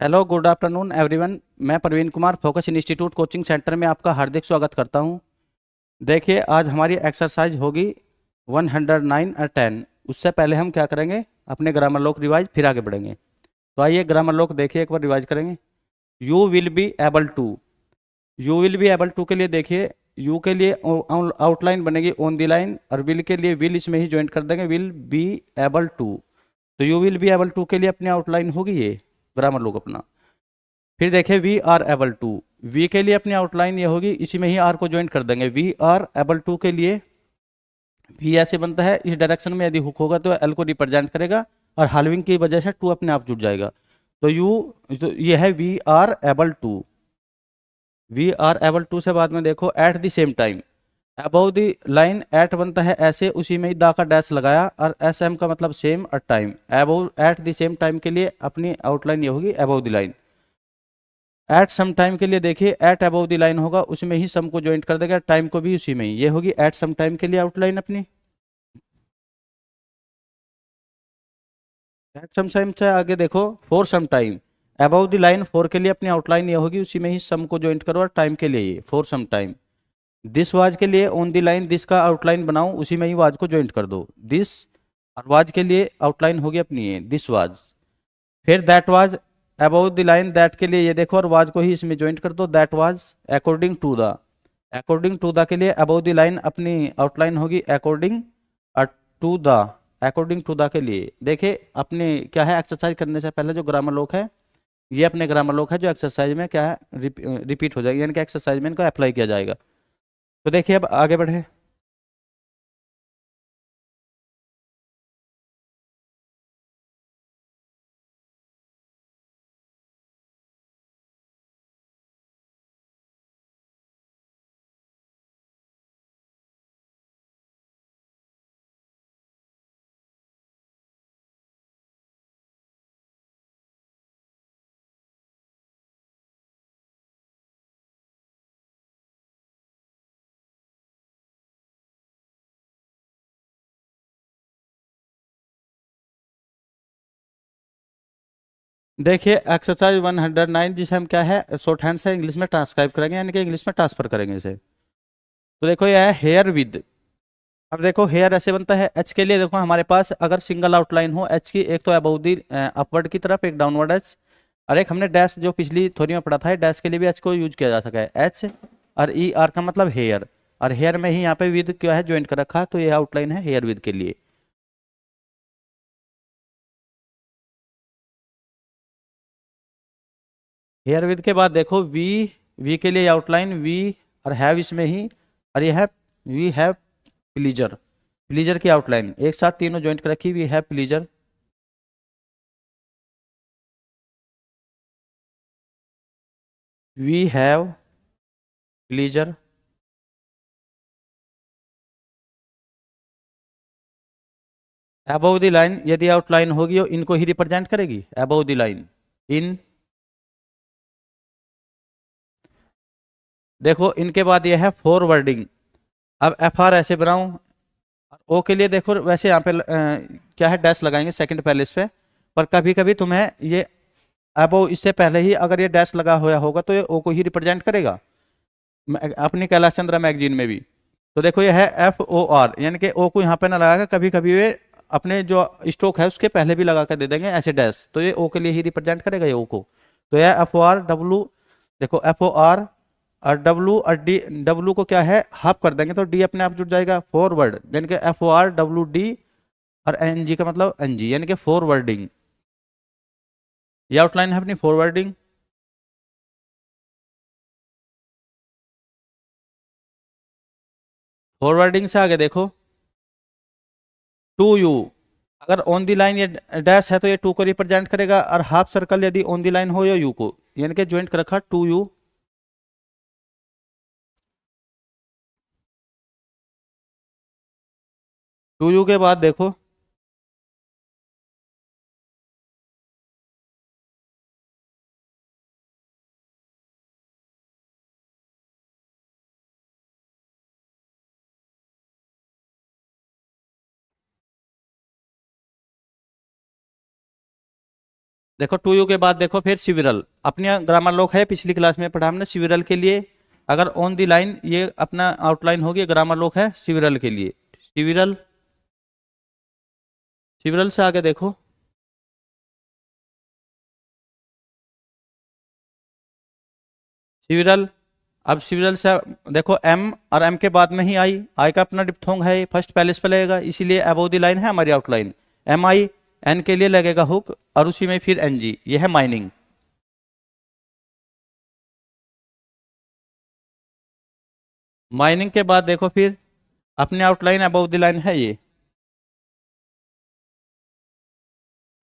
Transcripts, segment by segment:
Hello good afternoon everyone. मैं Praveen Kumar Focus Institute coaching centre में आपका हार्दिक स्वागत करता हूं। देखिए आज हमारी एक्सरसाइज होगी 109 और 10। उससे पहले हम क्या करेंगे, अपने ग्रामर लोक रिवाइज फिर आगे बढ़ेंगे। तो आइए ग्रामर लोक देखिए, एक बार रिवाइज करेंगे। You will be able to. You will be able to के लिए देखिए, यू के लिए आउटलाइन बनेगी ऑन दी लाइन, और विल के लिए विल इसमें ही ज्वाइन कर देंगे, विल बी एबल टू। तो you will be able to के लिए अपनी आउटलाइन होगी ये ग्रामर लोक अपना। फिर देखें we are able to. We के लिए अपनी आउटलाइन ये होगी, इसी में ही आर को ज्वाइन कर देंगे। वी आर एबल टू के लिए वी ऐसे बनता है, इस डायरेक्शन में यदि हुक होगा तो एल को रिप्रेजेंट करेगा, और हालविंग की वजह से टू अपने आप जुड़ जाएगा। तो यू, तो ये है we are able to. We are able to से बाद में देखो at the same time. Above the line at बनता है ऐसे, उसी में ही दा का डैश लगाया, और एस एम का मतलब सेम और time. Above at the same time के लिए अपनी आउटलाइन ये होगी above the line. At some time के लिए देखिए एट अबव द लाइन होगा, उसमें ही सम को ज्वाइंट कर देगा, टाइम को भी उसी में ही, ये होगी एट सम टाइम के लिए आउटलाइन अपनी। एट सम टाइम से आगे देखो for some time. Above the line for के लिए अपनी आउटलाइन ये होगी, उसी में ही सम को ज्वाइंट करो, और टाइम के लिए ये for some time. This was के लिए ऑन द लाइन दिस का आउटलाइन बनाओ, उसी में ही वाज को ज्वाइंट कर दो दिस। और वाज के लिए आउटलाइन होगी अपनी ये दिस वाज। फिर that was above the line, that के लिए ये देखो और वाज को ही इसमें ज्वाइंट कर दो, that was according to the. According to the के लिए अबव द लाइन अपनी आउटलाइन होगी according to the. According to the के लिए देखिए अपने क्या है, एक्सरसाइज करने से पहले जो ग्रामर लोक है, ये अपने ग्रामर लोक है जो एक्सरसाइज में क्या है रिपीट हो जाएगी, यानी कि एक्सरसाइज में इनको अप्लाई किया जाएगा। तो देखिए अब आगे बढ़े। देखिए एक्सरसाइज 109 जिसे हम क्या है शॉर्ट हैंड से इंग्लिश में ट्रांसक्राइब करेंगे, यानी कि इंग्लिश में ट्रांसफर करेंगे इसे। तो देखो यह है हेयर विद। अब देखो हेयर ऐसे बनता है, एच के लिए देखो हमारे पास अगर सिंगल आउटलाइन हो एच की, एक तो अबव दी अपवर्ड की तरफ, एक डाउनवर्ड एच, और एक हमने डैश जो पिछली थ्योरी में पढ़ा था, डैश के लिए भी एच को यूज किया जा सका है, एच और ई आर का मतलब हेयर। और हेयर में ही यहाँ पे विद क्या है ज्वाइन कर रखा है, तो ये आउटलाइन है हेयर विद के लिए। हेयर विद के बाद देखो वी, वी के लिए आउटलाइन वी, और हैव इसमें ही, और ये है वी हैव प्लीजर। प्लीजर की आउटलाइन एक साथ तीनों ज्वाइंट कर रखी, we have pleasure. We have pleasure. Above the line यदि आउटलाइन होगी तो इनको ही रिप्रेजेंट करेगी, अबव द लाइन इन। देखो इनके बाद ये है फॉरवर्डिंग। अब एफ आर ऐसे बनाऊं, ओ के लिए देखो वैसे यहाँ पे क्या है डैश लगाएंगे सेकंड पहले इस पे, पर कभी कभी तुम्हें ये अबव इससे पहले ही अगर ये डैश लगा हुआ होगा तो ये ओ को ही रिप्रेजेंट करेगा, अपनी कैलाश चंद्रा मैगजीन में भी। तो देखो ये है एफ ओ आर, यानी कि ओ को यहाँ पे ना लगाकर कभी कभी वे अपने जो स्ट्रोक है उसके पहले भी लगा कर दे देंगे ऐसे डैश, तो ये ओ के लिए ही रिप्रेजेंट करेगा ये ओ को। तो यह एफ ओ आर डब्लू। देखो एफ ओ आर और डब्लू और डी, डब्लू को क्या है हाफ कर देंगे तो डी अपने आप जुड़ जाएगा, फॉरवर्ड, यानी कि F O R W D, और एन जी का मतलब एन जी, यानी कि फॉरवर्डिंग। ये आउटलाइन है अपनी फॉरवर्डिंग। फॉरवर्डिंग से आगे देखो टू यू। अगर ऑन दी लाइन ये डैश है तो ये टू को रिप्रेजेंट करेगा, और हाफ सर्कल यदि ऑन दी लाइन हो या यू को, यानी कि ज्वाइंट कर रखा टू यू। टू यू के बाद देखो देखो टू यू के बाद देखो फिर सिविरल, अपनी ग्रामर लॉक है, पिछली क्लास में पढ़ा हमने सिविरल के लिए। अगर ऑन द लाइन ये अपना आउटलाइन होगी, ग्रामर लॉक है सिविरल के लिए। सिविरल, सिविरल से आगे देखो, सिविरल। अब सिविरल से देखो एम, और एम के बाद में ही आई का अपना डिप्थोंग है, फर्स्ट पैलेस पे लगेगा, इसीलिए अबव द लाइन है हमारी आउटलाइन। एम आई, एन के लिए लगेगा हुक, और उसी में फिर एन जी, ये है माइनिंग। माइनिंग के बाद देखो फिर अपनी आउटलाइन अबव द लाइन है ये,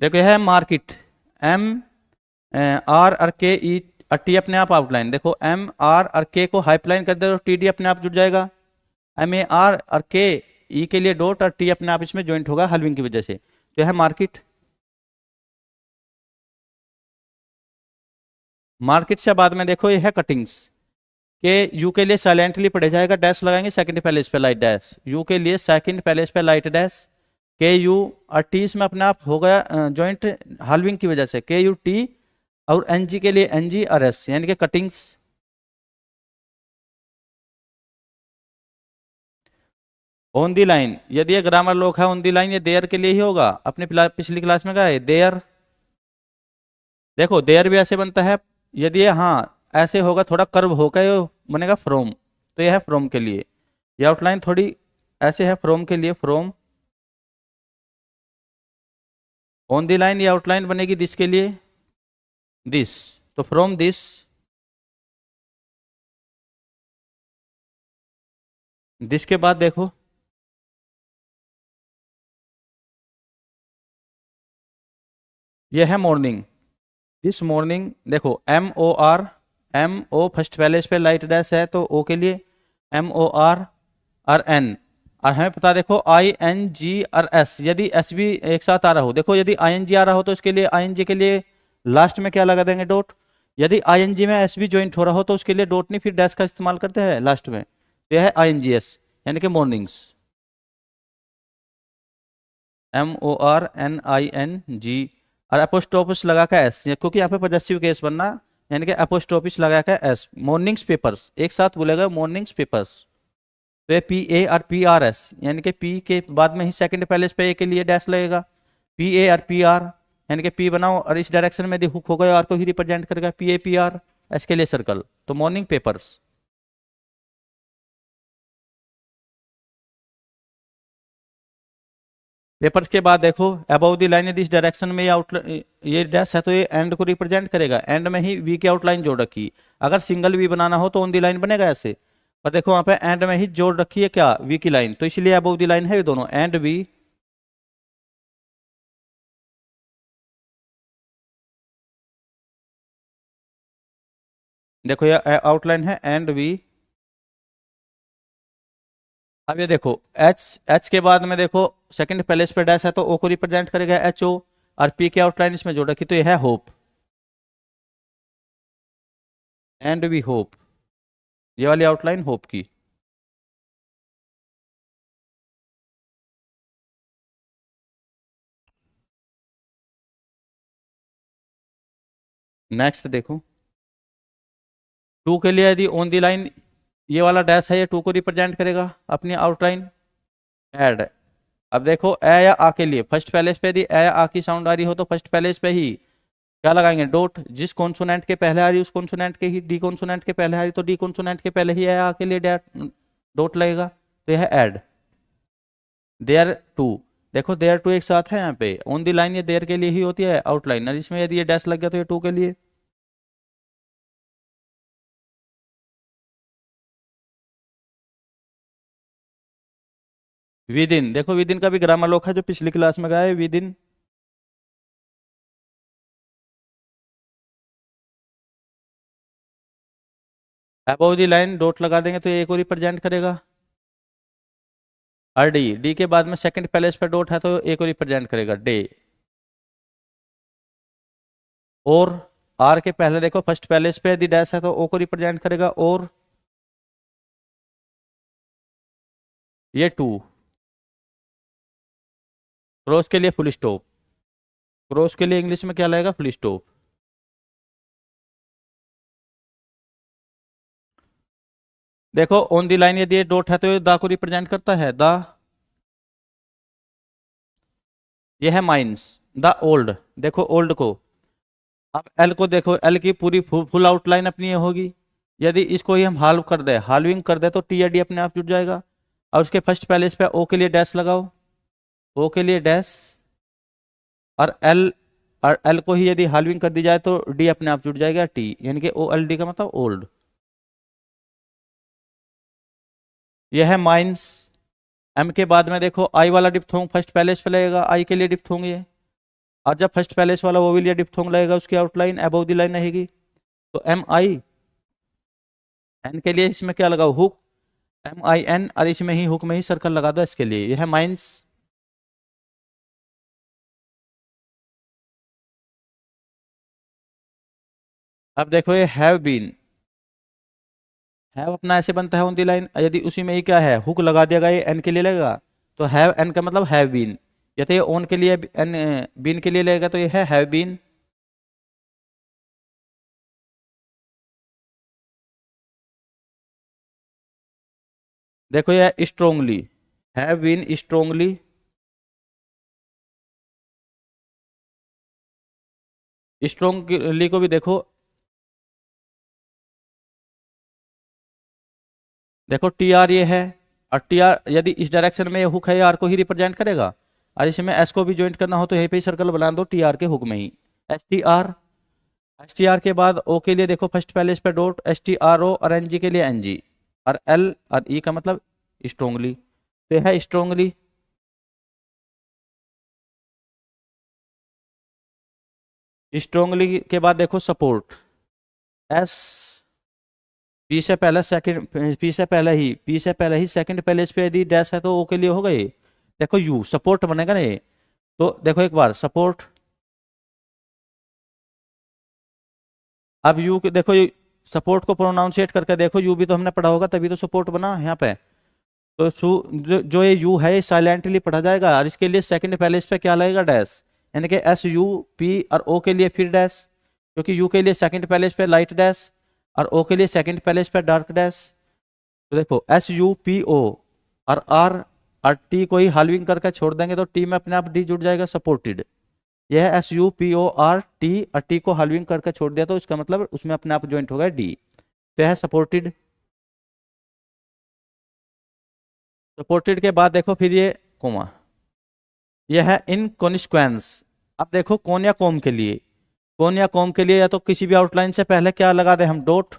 देखो यह है मार्केट। एम आर और के ई और टी अपने आप आउटलाइन, देखो एम आर और के को हाइपलाइन कर दे तो टी डी अपने आप जुड़ जाएगा। एम ए आर और के ई के लिए डॉट, और टी अपने आप इसमें ज्वाइंट होगा हलविंग की वजह से, तो यह है मार्केट। मार्केट से बाद में देखो ये है कटिंग्स। के यू के लिए साइलेंटली पढ़े जाएगा, डैश लगाएंगे सेकंड पहले इस पे लाइट डैश, यू के लिए सेकंड पहले इस पे लाइट डैश। के यू और टी इसमें अपने आप हो गया जॉइंट हाल्विंग की वजह से, के यू टी, और एन जी के लिए एन जी और एस, यानी कि कटिंग्स। ऑन दी लाइन, यदि ये ग्रामर लॉक है ऑन दी लाइन, ये देयर के लिए ही होगा, अपने पिछली क्लास में कहा है देयर। देखो देयर भी ऐसे बनता है, यदि ये हाँ ऐसे होगा, थोड़ा कर्व होकर ये बनेगा फ्रोम, तो यह है फ्रोम के लिए। ये आउटलाइन थोड़ी ऐसे है फ्रोम के लिए, फ्रोम। ऑन दी लाइन ये आउटलाइन बनेगी दिस के लिए, दिस, तो फ्रॉम दिस, दिस के बाद देखो ये है मॉर्निंग। दिस मॉर्निंग, देखो M O R, M O first पहले इस पे लाइट डैश है तो ओ के लिए एम ओ आर और एन, और हमें पता देखो आई एन जी और एस, यदि एस भी एक साथ आ रहा हो, देखो यदि आई एन जी आ रहा हो तो इसके लिए आई एन जी के लिए लास्ट में क्या लगा देंगे, डॉट। यदि आई एन जी में एस भी ज्वाइंट हो रहा हो तो उसके लिए डॉट नहीं फिर डैश का इस्तेमाल करते हैं लास्ट में, तो यह है आई एन जी एस, यानी कि mornings. M O R N I N G, और अपोस्ट्रोफिस लगा का एस, क्योंकि यहाँ पे पॉजेसिव केस बनना, यानी कि अपोस्ट्रोफिस लगा का एस, मॉर्निंग्स पेपर्स एक साथ बोलेगा, मॉर्निंग्स पेपर्स। तो ये पी ए और पी आर एस, यानी कि पी के बाद में ही सेकंड पैलेस पे ए के लिए डैश लगेगा, पी ए और पी आर, यानी कि पी बनाओ और इस डायरेक्शन में यदि हुक होगा आर को ही रिप्रेजेंट करेगा, P A P R, S के लिए सर्कल, तो मॉर्निंग पेपर्स। पेपर्स के बाद देखो अबव द लाइन यदि इस डायरेक्शन में ये आउट, ये डैश है तो ये एंड को रिप्रेजेंट करेगा, एंड में ही वी की आउटलाइन जोड़ रखी। अगर सिंगल वी बनाना हो तो ऑन द लाइन बनेगा ऐसे, पर देखो वहां पे एंड में ही जोड़ रखी है क्या, वी की लाइन, तो इसलिए अबव द लाइन है ये दोनों, एंड वी। देखो ये आउटलाइन है एंड वी। अब ये देखो एच, एच के बाद में देखो सेकंड पैलेस पे डैश है तो ओ को रिप्रेजेंट करेगा एच ओ, और पी की आउटलाइन इसमें जोड़ रखी तो ये है होप, एंड वी होप, ये वाली आउटलाइन होप की। नेक्स्ट देखो टू के लिए यदि ऑन दी लाइन ये वाला डैश है, ये टू को रिप्रेजेंट करेगा अपनी आउटलाइन, ऐड। अब देखो ए या आ के लिए फर्स्ट पैलेस पे यदि ए या आ की साउंड आ रही हो तो फर्स्ट पैलेस पे ही क्या लगाएंगे, डॉट, जिस कॉन्सोनेंट के पहले आ रही है उस कॉन्सोनेंट के ही, डी कॉन्सोनेंट के पहले आ रही तो डी कॉन्सोनेंट के पहले ही ए या आ के लिए डॉट लगेगा, तो यह है ऐड। देयर टू, देखो देयर टू एक साथ है यहाँ पे, ऑन दी लाइन ये देयर के लिए ही होती है आउटलाइन, और इसमें यदि ये डैश लग गया तो ये टू के लिए। विद इन, देखो विद इन का भी ग्रामर लोक है जो पिछली क्लास में गया है, with in. Above the line dot लगा देंगे तो ये को रिप्रेजेंट करेगा, और डी, डी के बाद में सेकंड पैलेस पे डॉट है तो ए को रिप्रेजेंट करेगा डे। और आर के पहले देखो फर्स्ट पैलेस पे यदि डैश है तो ओ को रिप्रेजेंट करेगा, और ये टू, क्रॉस के लिए फुल स्टॉप। क्रॉस के लिए इंग्लिश में क्या लगेगा? Full stop. देखो ऑन दी लाइन यदि ये डॉट है तो ये द को रिप्रेजेंट करता है, द। ये है माइंस, द ओल्ड। देखो ओल्ड को, अब एल को देखो, एल की पूरी फुल आउटलाइन अपनी ये होगी। यदि इसको ही हम हाल्व कर दे, हाल्विंग कर दे, तो टी या डी अपने आप जुड़ जाएगा। और उसके फर्स्ट पहले इस पे ओ के लिए डैश लगाओ, ओ के लिए डैश, और एल को ही यदि हाल्विंग कर दी जाए तो डी अपने आप जुड़ जाएगा, टी, यानी कि ओ एल डी का मतलब ओल्ड। यह है माइंस। एम के बाद में देखो आई वाला डिप्थोंग फर्स्ट पैलेस पे लगेगा, आई के लिए डिप्थोंग ये। और जब फर्स्ट पैलेस वाला वो भी डिप्थोंग लगेगा, उसकी आउटलाइन अबव द लाइन रहेगी। तो एम आई, एन के लिए इसमें क्या लगाओ? हुक, एम आई एन, और इसमें ही हुक में ही सर्कल लगा दो इसके लिए। यह है माइंस। अब देखो ये हैव बीन, हैव अपना ऐसे बनता है ऑन दी लाइन, यदि उसी में ही क्या है, हुक लगा दिया गया, ये एन के लिए लगेगा, तो हैव एन का मतलब हैव बीन। यदि ये ऑन के लिए एन बीन के लिए लगेगा तो ये है हैव बीन। देखो ये strongly, have been strongly. Strongly को भी देखो, देखो टी आर ये है, और टी आर यदि इस डायरेक्शन में ये हुक है, ये आर को ही रिप्रेजेंट करेगा। और इसमें एस को भी ज्वाइंट करना हो तो यहीं पे ही सर्कल बना दो टी आर के हुक में ही, S T R. S T R के बाद ओ के लिए देखो फर्स्ट पहले इस पे dot, S T R O, और एन जी के लिए एन जी, और एल और ई का मतलब स्ट्रोंगली, तो यह है स्ट्रोंगली। स्ट्रोंगली के बाद देखो सपोर्ट, एस, पी से पहले सेकंड, पी से पहले ही सेकंड पहले इस पे यदि डैश है तो ओ के लिए हो गई। देखो यू सपोर्ट बनेगा ना ये, तो देखो एक बार सपोर्ट। अब यू के देखो, सपोर्ट को प्रोनाउंसिएट करके देखो, यू भी तो हमने पढ़ा होगा, तभी तो सपोर्ट बना यहाँ पे। तो जो ये यू है, साइलेंटली पढ़ा जाएगा, और इसके लिए सेकंड पहले इस पे क्या लगेगा? डैश, यानी कि एस यू पी, और ओ के लिए फिर डैश, क्योंकि यू के लिए सेकंड पहले इस पे लाइट डैश, और ओ के लिए सेकंड पहले इस पे डार्क डैश। तो देखो एस यू पी ओ, और आर और टी को ही हाल्विंग करके छोड़ देंगे तो टी में अपने आप डी जुड़ जाएगा, सपोर्टेड। यह है S U P O R T, और टी को हाल्विंग करके छोड़ दिया तो इसका मतलब उसमें अपने आप ज्वाइंट होगा डी, तो यह है सपोर्टेड। सपोर्टेड के बाद देखो फिर ये कोमा, यह है इन कॉन्सिक्वेंस। अब देखो कौन या कॉम के लिए, कौन या कॉम के लिए या तो किसी भी आउटलाइन से पहले क्या लगा दे हम? डॉट,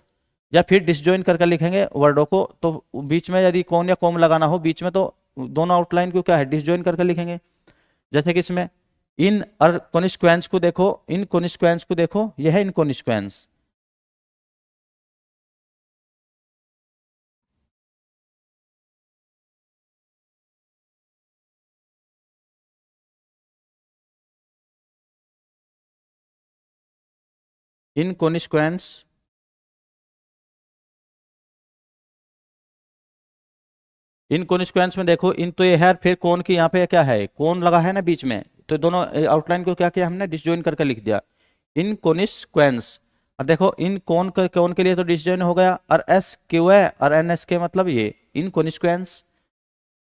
या फिर डिसजॉइन करके लिखेंगे वर्डों को, तो बीच में यदि कौन या कॉम लगाना हो बीच में, तो दोनों आउटलाइन को क्या है, डिसजॉइन करके लिखेंगे। जैसे कि इसमें इन और कॉन्सिक्वेंस को देखो, इन कॉन्सिक्वेंस को देखो, यह है in consequence. In consequence, in consequence में देखो, इन तो ये है, फिर कौन की यहाँ पे क्या है, कौन लगा है ना बीच में, तो दोनों आउटलाइन को क्या किया हमने, डिसजॉइन करके लिख दिया, इन कॉन्सिक्वेंस। और देखो इन कौन के लिए तो डिसजॉइन हो गया, और एस क्यू है, और एन एस के मतलब ये in consequence.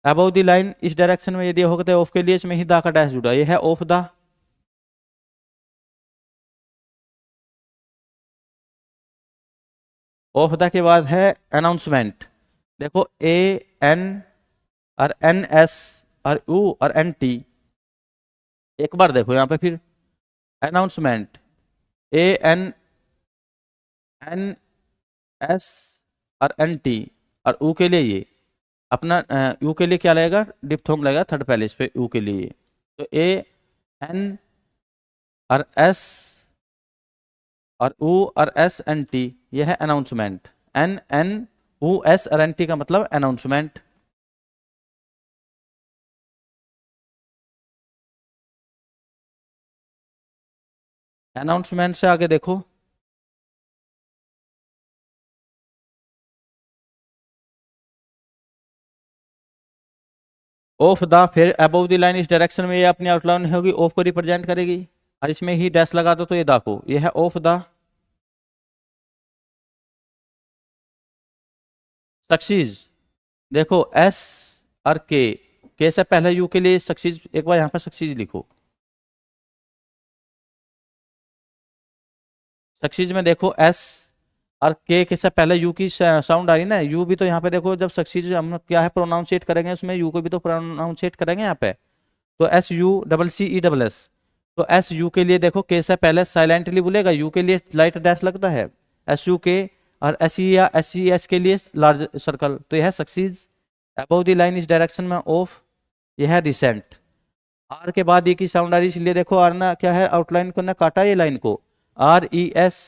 Above the line इस डायरेक्शन में यदि होगा तो ऑफ के लिए इसमें ही दा का डैश जुड़ा, ये है ऑफ द। ऑफ द के बाद है अनाउंसमेंट। देखो ए एन, और एन एस, और यू, और एन टी। एक बार देखो यहाँ पे फिर announcement, A N, N S, और एन टी, और यू के लिए ये अपना, यू के लिए क्या लगेगा, डिप्थोंग लगेगा थर्ड पहले इस पे यू के लिए, तो ए एन और एस, और यू और एस एन टी, यह है announcement. N N U S और एन टी का मतलब अनाउंसमेंट। अनाउंसमेंट से आगे देखो, ऑफ द, फिर अबव द लाइन इस डायरेक्शन में ये अपनी आउटलाइन होगी, ऑफ को रिप्रेजेंट करेगी। और इसमें ही डैश लगा दो तो ये दाको, ये है ऑफ द सक्सीज। देखो एस और के से पहले यू के लिए सक्सीज, एक बार यहाँ पर सक्सीज लिखो। सक्सीज में देखो एस और के से पहले यू की साउंड आ रही ना, यू भी तो यहाँ पे देखो, जब सक्सीज हम क्या है प्रोनाउंसिएट करेंगे उसमें यू को भी तो प्रोनाउंसिएट करेंगे यहाँ पे। तो S U double C E double S, तो एस यू के लिए देखो के से पहले साइलेंटली बोलेगा, यू के लिए लाइट डैश लगता है, एस यू के। और एस ई या एस ई एस के लिए लार्ज सर्कल, तो यह है सक्सीज अबव द लाइन इस डायरेक्शन में ऑफ, यह है रिसेंट। आर के बाद ई की साउंड आ रही, इसलिए देखो आर ना क्या है, आउटलाइन को ना काटा ये लाइन को, आर ई एस।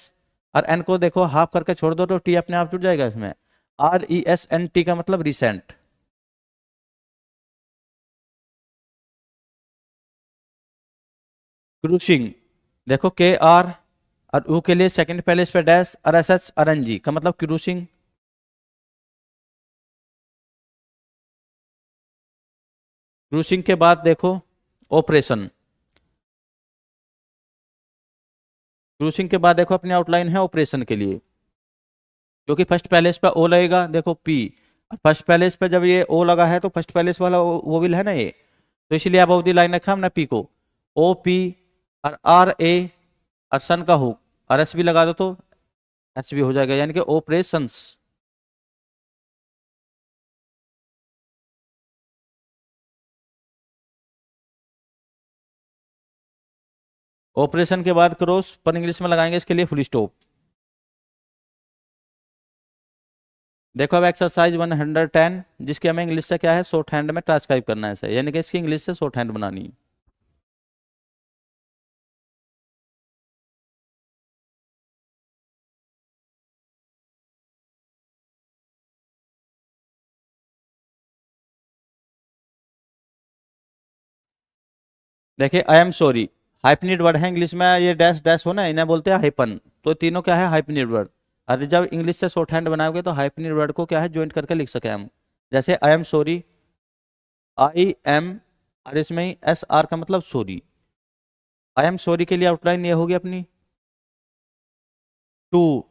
और एन को देखो हाफ करके छोड़ दो तो टी अपने आप जुड़ जाएगा इसमें, R E S N T का मतलब रिसेंट। क्रूसिंग, देखो के आर और यू के लिए सेकंड पहले इस पे डैश, और S H R N G का मतलब क्रूसिंग। क्रूसिंग के बाद देखो ऑपरेशन, क्रूसिंग के बाद देखो अपनी आउटलाइन है ऑपरेशन के लिए, क्योंकि फर्स्ट पैलेस पे ओ लगेगा, देखो पी। फर्स्ट पैलेस पे जब ये ओ लगा है तो फर्स्ट पैलेस वाला वो विल है ना ये, तो इसलिए अब अवधि लाइन रखा हमने पी को, ओ पी और आर ए और सन का हुक और एस भी लगा दो तो एस भी हो जाएगा, यानी कि ऑपरेशंस। ऑपरेशन के बाद क्रॉस पर इंग्लिश में लगाएंगे इसके लिए फुल स्टॉप। देखो अब एक्सरसाइज 110, जिसकी हमें इंग्लिश से क्या है शॉर्ट हैंड में ट्रांसक्राइब करना है इसे, यानी कि इसकी इंग्लिश से शॉर्ट हैंड बनानी है। देखिए I am sorry, hyphenate word है इंग्लिश में, ये डैश डैश हो ना इन्हें बोलते हैं हाइपन, तो तीनों क्या है हाइफनेट वर्ड। और जब इंग्लिश से शॉर्ट हैंड बनाओगे तो हाइफनेट वर्ड को क्या है ज्वाइंट करके लिख सके हम, जैसे I am sorry, I am, और इसमें ही एस आर का मतलब सॉरी। आई एम सॉरी के लिए आउटलाइन ये होगी अपनी टू,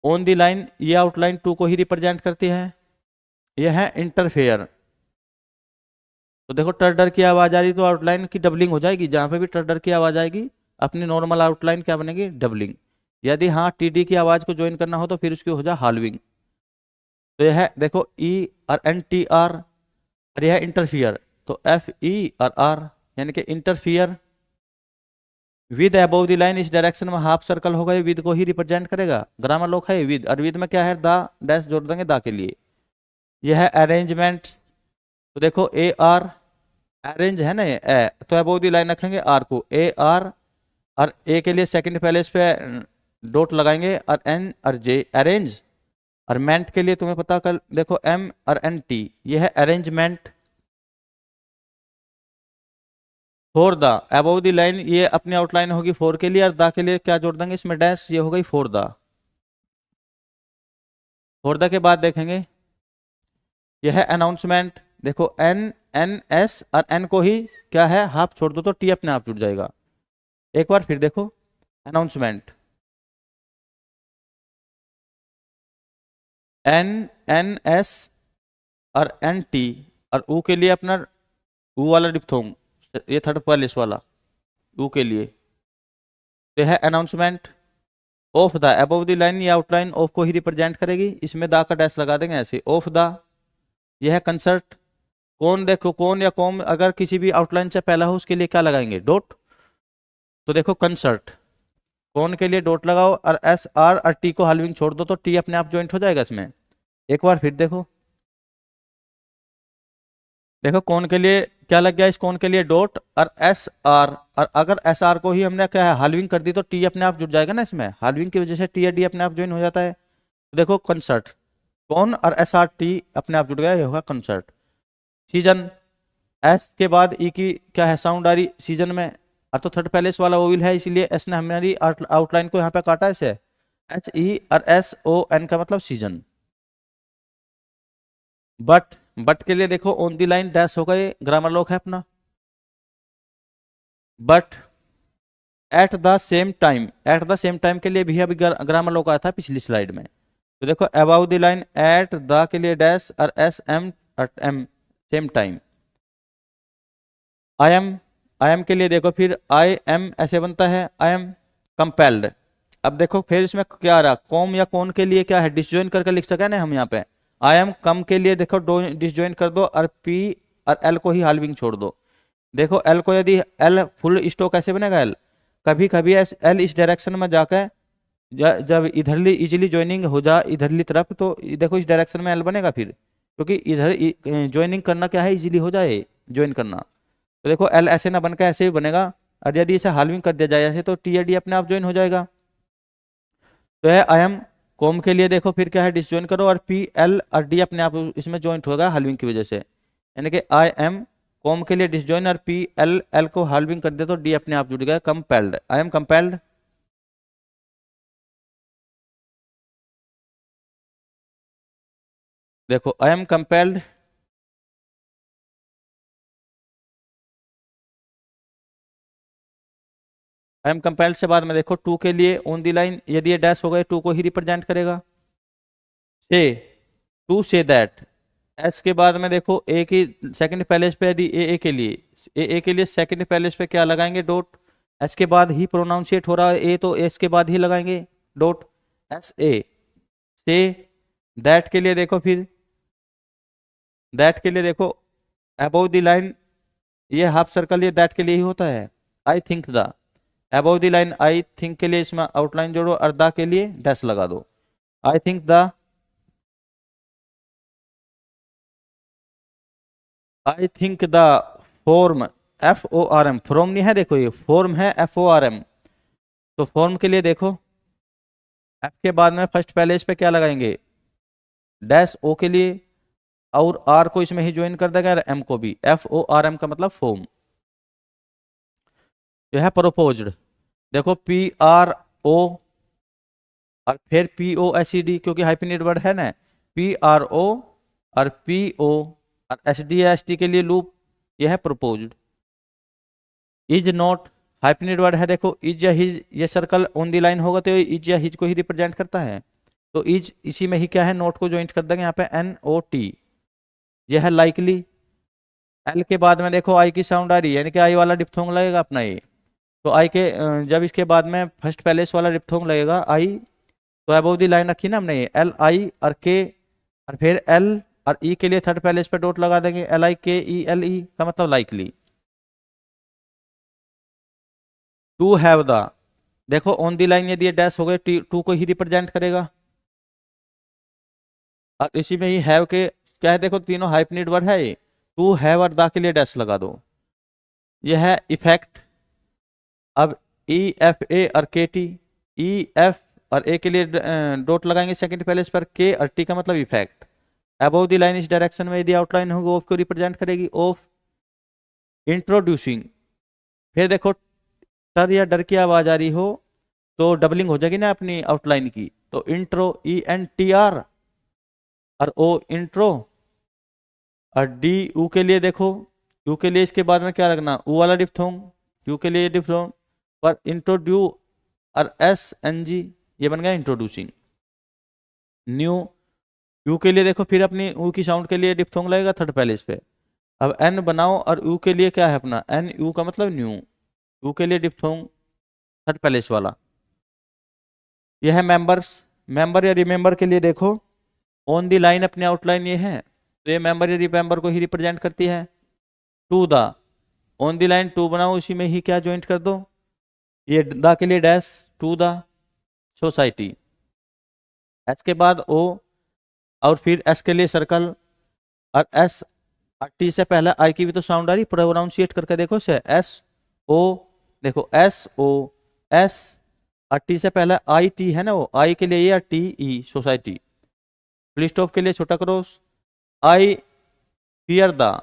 ऑन दी लाइन, ये आउटलाइन टू को ही रिप्रेजेंट करती है। ये है इंटरफेयर, तो देखो टर डर की आवाज आ रही तो आउटलाइन की डबलिंग हो जाएगी, जहां पे भी टर डर की आवाज आएगी अपनी नॉर्मल आउटलाइन क्या बनेगी डबलिंग। यदि हाँ टीडी की आवाज को ज्वाइन करना हो तो फिर उसकी हो जाए हालविंग। तो यह है देखो ई और एन टी आर, और यह है इंटरफियर, तो एफ ई और आर, यानी कि interfere with above the line इस डायरेक्शन में हाफ सर्कल होगा, ये विद को ही रिप्रेजेंट करेगा, ग्रामर लोग है विद, और विद में क्या है दा डैश जोड़ देंगे दा के लिए। यह है अरेंजमेंट, तो देखो ए आर, अरेंज है ना ये ए, तो अबव द लाइन रखेंगे आर को ए आर, और ए के लिए सेकंड पहले इस पे डॉट लगाएंगे, और एन और जे अरेंज, और मेंट के लिए तुम्हें पता कर देखो एम और एन टी, ये है arrangement. Four the above the line, ये अपनी आउटलाइन होगी फोर के लिए, और द के लिए क्या जोड़ देंगे इसमें डैश, ये हो गई फोर द। फोर द के बाद देखेंगे यह है अनाउंसमेंट, देखो एन एन एस, और एन को ही क्या है हाफ छोड़ दो तो टी अपने आप जुड़ जाएगा। एक बार फिर देखो अनाउंसमेंट, एन एन एस और एन टी, और ऊ के लिए अपना ऊ वाला डिप्थोंग, ये थर्ड पैलेस वाला ऊ के लिए, तो है announcement of the above the line, ये आउटलाइन ऑफ को ही रिप्रेजेंट करेगी, इसमें द का डैश लगा देंगे ऐसे ऑफ द। यह है कंसर्ट, कौन देखो कौन या कौन अगर किसी भी आउटलाइन से पहला हो उसके लिए क्या लगाएंगे डॉट, तो देखो कंसर्ट, कौन के लिए डॉट लगाओ और एस आर और टी को हालविंग छोड़ दो तो टी अपने आप ज्वाइंट हो जाएगा इसमें। एक बार फिर देखो, देखो कौन के लिए क्या लग गया, इस कौन के लिए डॉट और एस आर, और अगर एस आर को ही हमने क्या है हालविंग कर दी तो टी अपने आप जुड़ जाएगा ना इसमें, हालविंग की वजह से टी या डी अपने आप ज्वाइन हो जाता है। तो देखो कंसर्ट, कौन और एस आर टी अपने आप जुड़ गया, ये होगा कंसर्ट। सीजन, एस के बाद ई की क्या है साउंड आ रही सीजन में, और तो थर्ड पैलेस वाला ओविल है इसीलिए एस ने हमारी आउटलाइन को यहाँ पे काटा इसे, एच ई और एस ओ एन का मतलब सीजन। बट, बट के लिए देखो ऑन दी लाइन डैश होगा, ये ग्रामर लॉक है अपना, but at the same time, eight the same time के लिए भी अभी ग्रामर लोग आया था पिछली स्लाइड में। तो देखो above the line, at the के लिए डैश और S M M same time. I am के लिए देखो फिर आई एम ऐसे बनता है, आई एम कंपेल्ड। अब देखो फिर इसमें क्या आ रहा, कॉम या कौन के लिए क्या है, डिसजॉइन करके लिख सके ना हम यहाँ पे। आई एम कम के लिए देखो डिसजॉइन कर दो और पी और एल को ही हाल्विंग छोड़ दो। देखो एल को यदि एल फुल स्टॉक कैसे बनेगा, एल कभी कभी एल इस डायरेक्शन में जाकर जब इधरली इजिली ज्वाइनिंग हो जा इधरली तरफ, तो देखो इस डायरेक्शन में एल बनेगा फिर, क्योंकि इधर ज्वाइनिंग करना क्या है, इजीली हो जाए ज्वाइन करना। तो देखो एल ऐसे ना बनकर ऐसे ही बनेगा, और यदि इसे हाल्विंग कर दिया जाए ऐसे तो टी या डी अपने आप ज्वाइन हो जाएगा। तो है आई एम कॉम के लिए देखो फिर क्या है, डिसजॉइन करो और पी एल और डी अपने आप इसमें ज्वाइंट होगा हाल्विंग की वजह से, यानी कि आई एम कॉम के लिए डिसजॉइन और पी एल एल को हाल्विंग कर दे तो डी अपने आप जुड़ गया, कंपेल्ड, आई एम कंपेल्ड। देखो I am compelled, I am compelled से बाद में देखो टू के लिए ऑन दी लाइन, यदि ये डैश हो गए टू को ही रिप्रेजेंट करेगा। से, टू से दैट, एस के बाद में देखो ए की सेकंड पैलेस पे यदि ए के लिए, ए के लिए सेकंड पैलेस पे क्या लगाएंगे, डॉट। एस के बाद ही प्रोनाउंसिएट हो रहा है ए, तो एस के बाद ही लगाएंगे dot, S A. Say that के लिए देखो फिर, दैट के लिए देखो अबव द लाइन, ये हाफ सर्कल ये दैट के लिए ही होता है। आई think the, above the line I think के लिए इसमें आउटलाइन जोड़ो और द के लिए डैश लगा दो। I think the, I think the form, F O R M, from नहीं है, देखो ये फॉर्म है एफ ओ आर एम। तो फॉर्म के लिए देखो एफ के बाद में फर्स्ट पैलेज पे क्या लगाएंगे, डैश ओ के लिए, और आर को इसमें ही ज्वाइन कर देगा और एम को भी, एफ ओ आर एम का मतलब फॉर्म। जो है प्रोपोज्ड, देखो पी आर ओ और फिर P O S E D, क्योंकि हाइफेनेटेड वर्ड है ना, पी आर ओ और पी ओ और एस डी एस टी के लिए लूप, यह है प्रोपोज्ड। इज नॉट हाइफेनेटेड वर्ड है, देखो इज या हिज, ये सर्कल ऑन दी लाइन होगा तो इज या हिज को ही रिप्रेजेंट करता है, तो इज इसी में ही क्या है, नोट को ज्वाइंट कर देंगे यहाँ पे एन ओ टी। यह है लाइकली। एल के बाद में देखो आई की साउंड आ रही है, यानी कि आई वाला डिप्थोंग लगेगा अपना ये। तो आई के जब इसके बाद में फर्स्ट पैलेस वाला डिप्थोंग लगेगा आई, तो अबव दी लाइन रखी ना हमने ये एल आई और के, और फिर एल और ई के लिए थर्ड पैलेस पे डॉट लगा देंगे, एल आई के ई एल ई का मतलब लाइकली। टू हैव द, देखो ऑन दी लाइन यदि ये डैश हो गए टू को ही रिप्रेजेंट करेगा, और इसी में ही हैव के क्या है, देखो तीनों हाइफेनेटेड वर्ड है ये, टू हैव और द के लिए डैश लगा दो। यह है इफेक्ट। अब ई एफ ए और के टी, ई एफ और ए के लिए डॉट लगाएंगे सेकंड पैलेस पर, के और टी का मतलब इफेक्ट। अबव द लाइन इस डायरेक्शन में यदि आउटलाइन होगी ऑफ को रिप्रेजेंट करेगी, ऑफ। इंट्रोड्यूसिंग, फिर देखो टर या डर की आवाज आ रही हो तो डबलिंग हो जाएगी ना अपनी आउटलाइन की, तो intro E N T R और ओ इंट्रो। और डी यू के लिए देखो, यू के लिए इसके बाद में क्या लगना, ऊ वाला डिप्थोंग, यू के लिए डिप्थोंग पर इंट्रोड्यू और एस एन जी, ये बन गया इंट्रोड्यूसिंग। न्यू, यू के लिए देखो फिर अपनी यू की साउंड के लिए डिप्थोंग लगेगा थर्ड पैलेस पे। अब एन बनाओ और यू के लिए क्या है अपना, एन यू का मतलब न्यू, यू के लिए डिप्थोंग थर्ड पैलेस वाला। यह है मेंबर्स, मेंबर या रिमेंबर के लिए देखो ऑन दी लाइन अपनी आउटलाइन ये है, तो ये मेंबर या रिमेंबर को ही रिप्रेजेंट करती है। To the, on the line to बनाओ, उसी में ही क्या ज्वाइंट कर दो, ये द के लिए dash, to the society. S के बाद ओ और फिर एस के लिए सर्कल, और एस और टी से पहले आई की भी तो साउंड आ रही, प्रोनाउंसिएट करके देखो से, एस ओ, देखो एस ओ एस और टी से पहले आई टी है ना, वो आई के लिए ये T E society. Full stop के लिए छोटा क्रॉस, आई फियर द,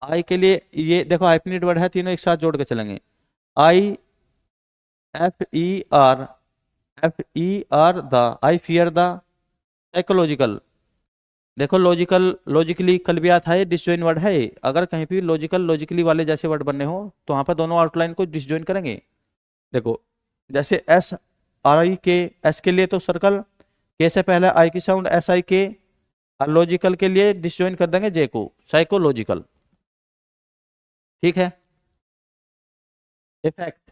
आई के लिए ये देखो हाइफेनेटेड वर्ड है, तीनों एक साथ जोड़ के चलेंगे, I F E R, F E R the, I fear the. Psychological, देखो लॉजिकल लॉजिकली कल भी आता है, डिसजॉइन वर्ड है ये, अगर कहीं भी लॉजिकल लॉजिकली वाले जैसे वर्ड बनने हो तो वहां पर दोनों आउटलाइन को डिसजॉइन करेंगे। देखो जैसे एस आर आई के, एस के लिए तो सर्कल, के से पहले आई की साउंड एस आई के, और लॉजिकल के लिए डिसजॉइन कर देंगे जे को, साइकोलॉजिकल। ठीक है। इफेक्ट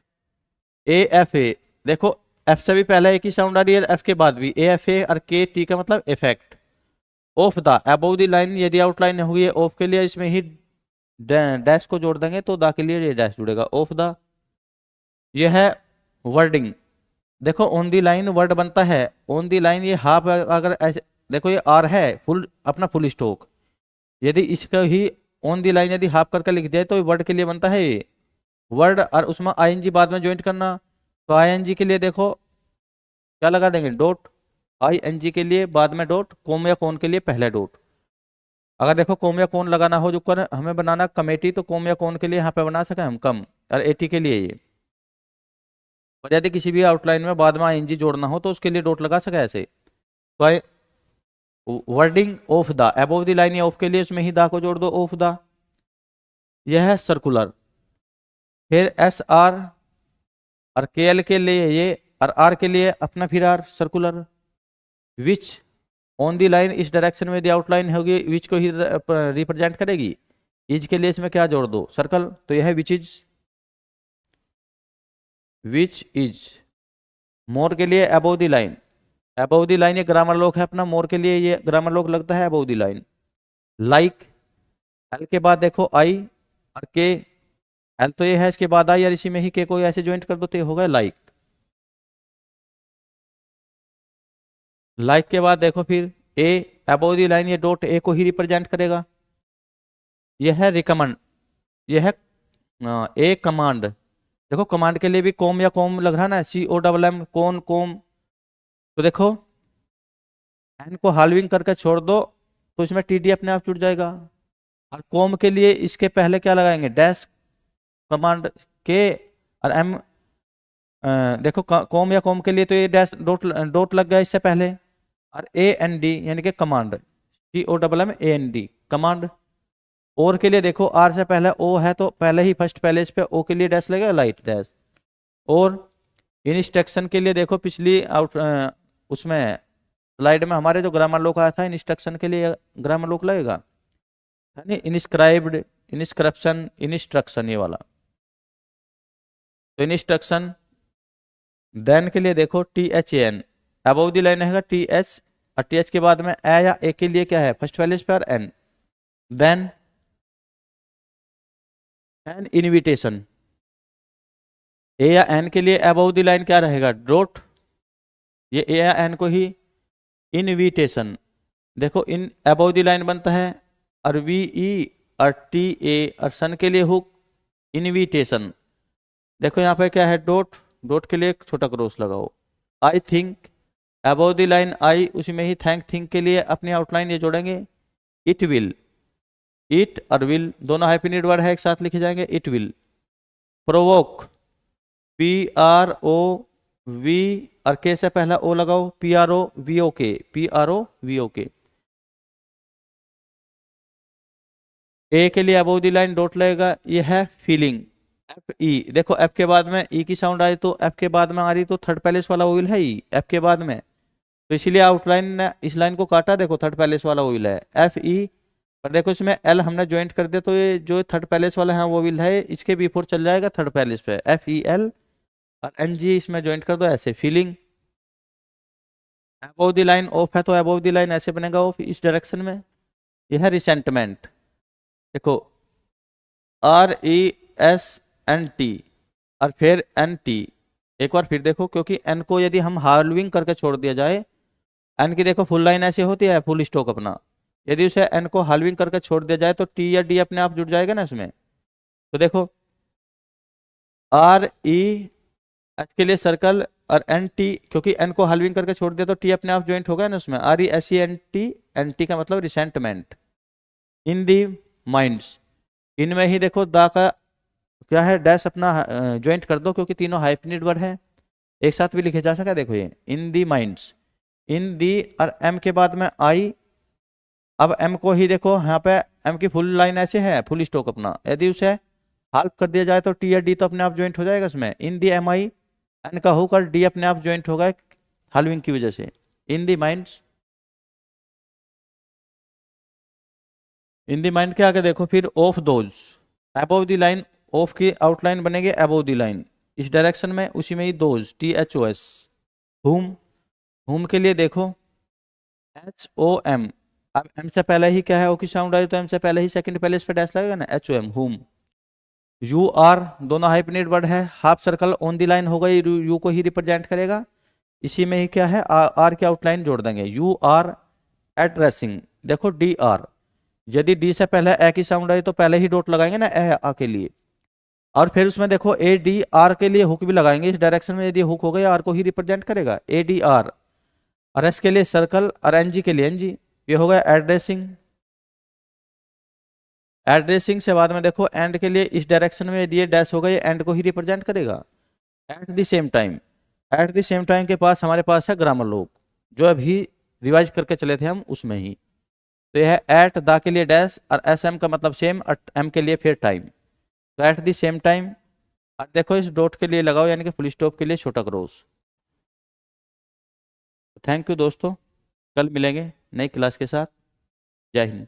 ए एफ ए, देखो एफ से भी पहले एक ही साउंड आ रही है, एफ के बाद भी ए एफ ए, और के टी का मतलब effect. Of the above the line, यदि आउटलाइन हुई है ऑफ के लिए, इसमें ही डैश को जोड़ देंगे तो द के लिए ये डैश जुड़ेगा, ऑफ द। यह है वर्डिंग। देखो ऑन दी लाइन वर्ड बनता है, ऑन दी लाइन ये हाफ, अगर ऐसे देखो ये आर है फुल, अपना फुल स्टॉक, यदि इसका ही ऑन दी लाइन यदि हाफ करके लिख दिया तो वर्ड के लिए बनता है ये वर्ड, और उसमें आईएनजी बाद में ज्वाइंट करना। तो आईएनजी के लिए देखो क्या लगा देंगे, डॉट। आईएनजी के लिए बाद में डॉट, कोम या कोन के लिए पहले डॉट। अगर देखो कोम या कोन लगाना हो जो कर हमें बनाना कमेटी, तो कोम या कोन के लिए यहाँ पे बना सके हम कम, और एटी के लिए ये। और यदि किसी भी आउटलाइन में बाद में आईएनजी जोड़ना हो तो उसके लिए डॉट लगा सके ऐसे। तो wording of the, above the line या ऑफ के लिए उसमें ही द को जोड़ दो, ऑफ द। यह है सर्कुलर। फिर एस आर और के एल के लिए ये, और आर के लिए अपना फिर R, circular. Which on the line, इस डायरेक्शन में दी आउटलाइन होगी, विच को ही रिप्रेजेंट करेगी। इज के लिए इसमें क्या जोड़ दो, सर्कल। तो यह है विच इज, विच इज। मोर के लिए अबव दी लाइन, अबव दी लाइन ये ग्रामर लॉक है अपना, मोर के लिए ये ग्रामर लॉक लगता है अबव दी लाइन। लाइक, एल के बाद देखो आई और के, एल तो ये है इसके बाद आई, और इसी में ही के को ऐसे ज्वाइंट कर दो तो ये होगा लाइक। लाइक के बाद देखो फिर ए, अबव दी लाइन ये डॉट ए को ही रिप्रेजेंट करेगा। यह है रिकमेंड, यह है ए कमांड। देखो कमांड के लिए भी कॉम या कॉम लग रहा है ना, सी ओ डबल एम, कौन कॉम। तो देखो एन को हाल्विंग करके छोड़ दो तो इसमें टीडी अपने आप जुड़ जाएगा। और कॉम के लिए इसके पहले क्या लगाएंगे, डैश कमांड के, और एम देखो कॉम या कॉम के लिए तो ये डैश डॉट डॉट लग गया इससे पहले। और ए एन डी यानी कि command, C O double M A N D command. और के लिए देखो आर से पहले ओ है तो पहले ही फर्स्ट पैलेज पे ओ के लिए डैश लगेगा, लाइट डैश। और इंस्ट्रक्शन के लिए देखो पिछली आउट उसमें स्लाइड में हमारे जो ग्रामर लॉक आया था, इंस्ट्रक्शन के लिए ग्रामर लॉक लगेगा, यानी इंस्क्राइब्ड, इंस्क्रिप्शन, इंस्ट्रक्शन ये वाला। तो इंस्ट्रक्शन देन के लिए देखो T H A N, above the line है टी एच, और टी एच के बाद में ए या ए के लिए क्या है फर्स्ट पैलेज पे, और एन। देन एन इनविटेशन, ए या एन के लिए अबव द लाइन क्या रहेगा, डॉट। ये ए या एन को ही इनविटेशन, देखो इन अबव द लाइन बनता है, और वी ई और टी ए, और सन के लिए हुक, इनविटेशन। देखो यहाँ पे क्या है, डॉट, डॉट के लिए एक छोटा क्रॉस लगाओ। I think, above the line I, उसी में ही थैंक, थिंक के लिए अपनी आउटलाइन ये जोड़ेंगे। इट विल, इट और विल दोनों हाइफिनेटेड वर्ड है, एक साथ लिखे जाएंगे, it will. Provoke, P R O V, और के से पहला ओ लगाओ, P R O V O K, P R O V O K. A के लिए अबव द लाइन डॉट लगेगा, ये है फीलिंग। एफ ई, देखो एफ के बाद में ई की साउंड आई तो एफ के बाद में आ रही, तो थर्ड पैलेस वाला ओइल है ई एफ के बाद में, तो इसीलिए आउटलाइन ने इस लाइन को काटा, देखो थर्ड पैलेस वाला ओइल है एफ ई। पर देखो इसमें एल हमने ज्वाइंट कर दिया, तो ये जो थर्ड पैलेस वाला है वो विल है, इसके बिफोर चल जाएगा थर्ड पैलेस पे, एफ ई एल, और एन जी इसमें ज्वाइंट कर दो ऐसे, feeling. Above the line of है तो अबव द लाइन ऐसे बनेगा ऑफ, इस डायरेक्शन में। यह है रिसेंटमेंट, देखो R E S N T, और फिर एन टी। एक बार फिर देखो, क्योंकि एन को यदि हम हार्लविंग करके छोड़ दिया जाए, एन की देखो फुल लाइन ऐसे होती है फुल स्टॉक अपना, यदि उसे एन को हार्लविंग करके छोड़ दिया जाए तो टी या डी अपने आप जुड़ जाएगा ना इसमें। तो देखो आर ई एच के लिए सर्कल, और एन टी, क्योंकि एन को हार्लविंग करके छोड़ दिया तो टी अपने आप ज्वाइंट होगा ना उसमें, R E S E N T, N T का मतलब रिसेंटमेंट। इन दी माइंड्स, इनमें ही देखो दा का क्या है, डैश अपना ज्वाइंट कर दो, क्योंकि तीनों हाइफिनेटेड वर्ड है, एक साथ भी लिखे जा सका। देखो ये इन दी माइंड्स, इन दी, और एम के बाद में आई। अब एम को ही देखो यहाँ पे एम की फुल लाइन ऐसे है फुल स्टॉक अपना, यदि उसे हाल्फ कर दिया जाए तो टी या डी तो अपने आप ज्वाइंट हो जाएगा इसमें, इन दी एम आई, एन का हुक और डी अपने आप ज्वाइंट होगा हलविंग की वजह से। इन the mind, in the mind के आगे देखो फिर of those, above the line, of की आउटलाइन बनेगी अबव द लाइन, इस डायरेक्शन में, उसी में ही दोज, THOS। हुम, हुम के लिए देखो HOM, अब एम से पहले ही क्या है, ओ की साउंड आई तो एम से पहले ही सेकंड पहले इस पे डैश लगेगा ना, HOM, हुम। यू आर दोनों हाइफनेट वर्ड है, half circle on the line होगा, यू को ही रिप्रेजेंट करेगा, इसी में ही क्या है आर की आउटलाइन जोड़ देंगे, यू आर एड्रेसिंग। देखो DR, यदि डी से पहले ए की साउंड आई तो पहले ही डॉट लगाएंगे ना ए आ के लिए, और फिर उसमें देखो ADR के लिए हुक भी लगाएंगे इस डायरेक्शन में, यदि हुक हो गया आर को ही रिप्रेजेंट करेगा ADR, और एस के लिए सर्कल, और NG के लिए NG, ये हो गया एड्रेसिंग। एड्रेसिंग से बाद में देखो एंड के लिए इस डायरेक्शन में यदि ये डैश होगा ये एंड को ही रिप्रेजेंट करेगा। Eight the same time, eight the same time के पास हमारे पास है ग्रामर लॉग, जो अभी रिवाइज करके चले थे हम उसमें ही। तो यह है एट द के लिए डैश, और SM का मतलब सेम, और M के लिए फिर टाइम, तो एट द सेम टाइम। और देखो इस डॉट के लिए लगाओ यानी कि फुल स्टॉप के लिए छोटा क्रॉस। थैंक यू दोस्तों, कल मिलेंगे नई क्लास के साथ। जय हिंद।